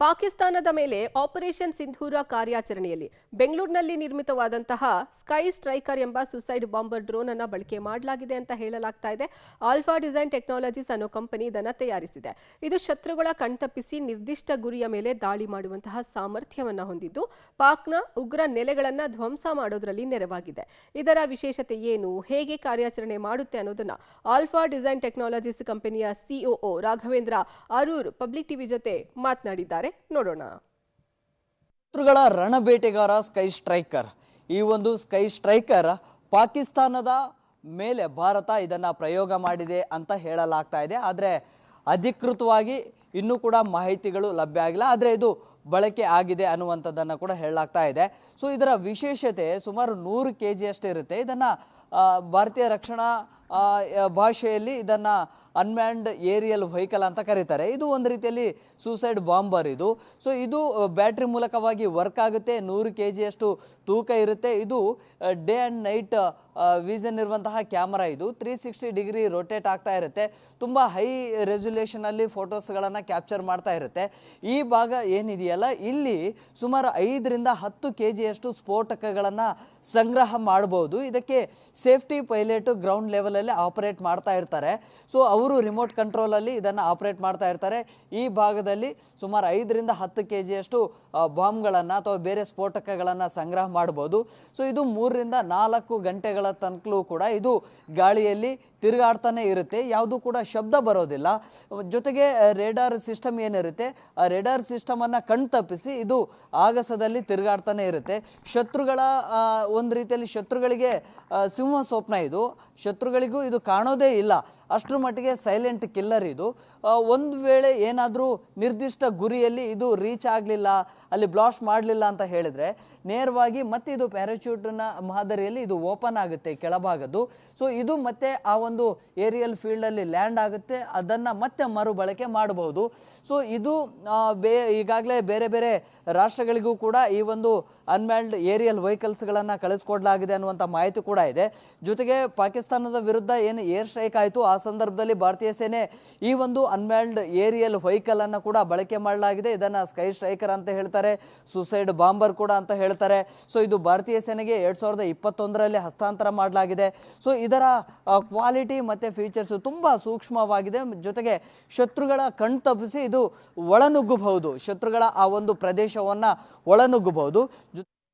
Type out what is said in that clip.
ಪಾಕಿಸ್ತಾನದ ಮೇಲೆ ಆಪರೇಷನ್ ಸಿಂಧೂರ ಕಾರ್ಯಾಚರಣೆಯಲ್ಲಿ ಬೆಂಗಳೂರಿನಲ್ಲಿ ನಿರ್ಮಿತವಾದಂತಹ ಸ್ಕೈ ಸ್ಟ್ರೈಕರ್ ಎಂಬ ಸುಸೈಡ್ ಬಾಂಬರ್ ಡ್ರೋನ್ ಅನ್ನು ಬಳಕೆ ಮಾಡಲಾಗಿದೆ ಅಂತ ಹೇಳಲಾಗ್ತಾ ಇದೆ. ಆಲ್ಫಾ ಡಿಸೈನ್ ಟೆಕ್ನಾಲಜೀಸ್ ಅನ್ನೋ ಕಂಪನಿ ಇದನ್ನು ತಯಾರಿಸಿದೆ. ಇದು ಶತ್ರುಗಳ ಕಣ್ತಪ್ಪಿಸಿ ನಿರ್ದಿಷ್ಟ ಗುರಿಯ ಮೇಲೆ ದಾಳಿ ಮಾಡುವಂತಹ ಸಾಮರ್ಥ್ಯವನ್ನು ಹೊಂದಿದ್ದು ಪಾಕ್ನ ಉಗ್ರ ನೆಲೆಗಳನ್ನು ಧ್ವಂಸ ಮಾಡೋದ್ರಲ್ಲಿ ನೆರವಾಗಿದೆ. ಇದರ ವಿಶೇಷತೆ ಏನು, ಹೇಗೆ ಕಾರ್ಯಾಚರಣೆ ಮಾಡುತ್ತೆ ಅನ್ನೋದನ್ನ ಆಲ್ಫಾ ಡಿಸೈನ್ ಟೆಕ್ನಾಲಜೀಸ್ ಕಂಪನಿಯ ಸಿಒಒ ರಾಘವೇಂದ್ರ ಅರೂರ್ ಪಬ್ಲಿಕ್ ಟಿವಿ ಜೊತೆ ಮಾತನಾಡಿದ್ದಾರೆ. ನೋಡೋಣ. ಶತ್ರುಗಳ ರಣಬೇಟೆಗಾರ ಸ್ಕೈ ಸ್ಟ್ರೈಕರ್. ಈ ಒಂದು ಸ್ಕೈ ಸ್ಟ್ರೈಕರ್ ಪಾಕಿಸ್ತಾನದ ಮೇಲೆ ಭಾರತ ಇದನ್ನ ಪ್ರಯೋಗ ಮಾಡಿದೆ ಅಂತ ಹೇಳಲಾಗ್ತಾ ಇದೆ. ಆದರೆ ಅಧಿಕೃತವಾಗಿ ಇನ್ನೂ ಕೂಡ ಮಾಹಿತಿಗಳು ಲಭ್ಯ ಆಗಿಲ್ಲ. ಆದರೆ ಇದು ಬಳಕೆ ಆಗಿದೆ ಅನ್ನುವಂಥದ್ದನ್ನು ಕೂಡ ಹೇಳಲಾಗ್ತಾ ಇದೆ. ಸೊ ಇದರ ವಿಶೇಷತೆ ಸುಮಾರು 100 kg ಅಷ್ಟೇ ಇರುತ್ತೆ. ಇದನ್ನು ಭಾರತೀಯ ರಕ್ಷಣಾ ಭಾಷೆಯಲ್ಲಿ ಇದನ್ನು ಅನ್ಮ್ಯಾನ್ಡ್ ಏರಿಯಲ್ ವೆಹಿಕಲ್ ಅಂತ ಕರೀತಾರೆ. ಇದು ಒಂದು ರೀತಿಯಲ್ಲಿ ಸೂಸೈಡ್ ಬಾಂಬರ್ ಇದು. ಸೊ ಇದು ಬ್ಯಾಟ್ರಿ ಮೂಲಕವಾಗಿ ವರ್ಕ್ ಆಗುತ್ತೆ. 100 kg ಅಷ್ಟು ತೂಕ ಇರುತ್ತೆ. ಇದು ಡೇ ಆ್ಯಂಡ್ ನೈಟ್ ವಿಷನ್ ಇರುವಂತಹ ಕ್ಯಾಮರಾ. ಇದು 360 ಡಿಗ್ರಿ ರೊಟೇಟ್ ಆಗ್ತಾ ಇರುತ್ತೆ. ತುಂಬ ಹೈ ರೆಸೊಲ್ಯೂಷನಲ್ಲಿ ಫೋಟೋಸ್ಗಳನ್ನು ಕ್ಯಾಪ್ಚರ್ ಮಾಡ್ತಾ ಇರುತ್ತೆ. ಈ ಭಾಗ ಏನಿದೆಯಲ್ಲ, ಇಲ್ಲಿ ಸುಮಾರು 5 ರಿಂದ 10 kg ಅಷ್ಟು ಸ್ಫೋಟಕಗಳನ್ನು ಸಂಗ್ರಹ ಮಾಡಬಹುದು. ಇದಕ್ಕೆ ಸೇಫ್ಟಿ ಪೈಲಟ್ ಗ್ರೌಂಡ್ ಲೆವೆಲಲ್ಲಿ ಆಪರೇಟ್ ಮಾಡ್ತಾ ಇರ್ತಾರೆ. ಸೊ ಅವರು ರಿಮೋಟ್ ಕಂಟ್ರೋಲಲ್ಲಿ ಇದನ್ನು ಆಪರೇಟ್ ಮಾಡ್ತಾ ಇರ್ತಾರೆ. ಈ ಭಾಗದಲ್ಲಿ ಸುಮಾರು 5 ರಿಂದ 10 kg ಅಷ್ಟು ಬಾಂಬ್ಗಳನ್ನು ಅಥವಾ ಬೇರೆ ಸ್ಫೋಟಕಗಳನ್ನು ಸಂಗ್ರಹ ಮಾಡಬಹುದು. ಸೊ ಇದು 3 ರಿಂದ 4 ಗಂಟೆಗಳ ತನಕಲೂ ಕೂಡ ಇದು ಗಾಳಿಯಲ್ಲಿ ತಿರುಗಾಡ್ತಾನೆ ಇರುತ್ತೆ. ಯಾವುದು ಕೂಡ ಶಬ್ದ ಬರೋದಿಲ್ಲ. ಜೊತೆಗೆ ರೇಡಾರ್ ಸಿಸ್ಟಮ್ ಏನಿರುತ್ತೆ, ಆ ರೇಡಾರ್ ಸಿಸ್ಟಮನ್ನು ಕಣ್ತಪ್ಪಿಸಿ ಇದು ಆಗಸದಲ್ಲಿ ತಿರುಗಾಡ್ತಾನೆ ಇರುತ್ತೆ. ಶತ್ರುಗಳ ಒಂದು ರೀತಿಯಲ್ಲಿ ಶತ್ರುಗಳಿಗೆ ಸಿಂಹ ಸ್ವಪ್ನ ಇದು. ಶತ್ರುಗಳಿಗೂ ಇದು ಕಾಣೋದೇ ಇಲ್ಲ, ಅಷ್ಟರ ಮಟ್ಟಿಗೆ ಸೈಲೆಂಟ್ ಕಿಲ್ಲರ್ ಇದು. ಒಂದು ವೇಳೆ ಏನಾದರೂ ನಿರ್ದಿಷ್ಟ ಗುರಿಯಲ್ಲಿ ಇದು ರೀಚ್ ಆಗಲಿಲ್ಲ, ಅಲ್ಲಿ ಬ್ಲಾಸ್ಟ್ ಮಾಡಲಿಲ್ಲ ಅಂತ ಹೇಳಿದರೆ ನೇರವಾಗಿ ಮತ್ತೆ ಇದು ಪ್ಯಾರಾಚೂಟ್ನ ಮಾದರಿಯಲ್ಲಿ ಇದು ಓಪನ್ ಆಗುತ್ತೆ ಕೆಳಭಾಗದ್ದು. ಸೊ ಇದು ಮತ್ತೆ ಆ ಒಂದು ಏರಿಯಲ್ ಫೀಲ್ಡಲ್ಲಿ ಲ್ಯಾಂಡ್ ಆಗುತ್ತೆ. ಅದನ್ನು ಮತ್ತೆ ಮರುಬಳಕೆ ಮಾಡಬಹುದು. ಸೊ ಇದು ಈಗಾಗಲೇ ಬೇರೆ ಬೇರೆ ರಾಷ್ಟ್ರಗಳಿಗೂ ಕೂಡ ಈ ಒಂದು ಅನ್ಮ್ಯಾನ್ಡ್ ಏರಿಯಲ್ ವೆಹಿಕಲ್ಸ್ಗಳನ್ನು ಕಳಿಸ್ಕೊಡ್ಲಾಗಿದೆ ಅನ್ನುವಂಥ ಮಾಹಿತಿ ಕೂಡ ಇದೆ. ಜೊತೆಗೆ ಪಾಕಿಸ್ತಾನದ ವಿರುದ್ಧ ಏನು ಏರ್ ಸ್ಟ್ರೈಕ್ ಆಯಿತು, ಆ ಸಂದರ್ಭದಲ್ಲಿ ಭಾರತೀಯ ಸೇನೆ ಈ ಒಂದು ಅನ್ಮ್ಯಾನ್ಡ್ ಏರಿಯಲ್ ವೆಹಿಕಲ್ ಅನ್ನು ಕೂಡ ಬಳಕೆ ಮಾಡಲಾಗಿದೆ. ಇದನ್ನು ಸ್ಕೈ ಸ್ಟ್ರೈಕರ್ ಅಂತ ಹೇಳ್ತಾರೆ, ಸುಸೈಡ್ ಬಾಂಬರ್ ಕೂಡ ಅಂತ ಹೇಳ್ತಾರೆ. ಸೊ ಇದು ಭಾರತೀಯ ಸೇನೆಗೆ 2021ರಲ್ಲಿ ಹಸ್ತಾಂತರ ಮಾಡಲಾಗಿದೆ. ಸೊ ಇದರ ಕ್ವಾಲಿಟಿ ಮತ್ತು ಫೀಚರ್ಸ್ ತುಂಬ ಸೂಕ್ಷ್ಮವಾಗಿದೆ. ಜೊತೆಗೆ ಶತ್ರುಗಳ ಕಣ್ತಪ್ಪಿಸಿ ಇದು ಒಳನುಗ್ಗಬಹುದು, ಶತ್ರುಗಳ ಆ ಒಂದು ಪ್ರದೇಶವನ್ನು ಒಳನುಗ್ಗಬಹುದು.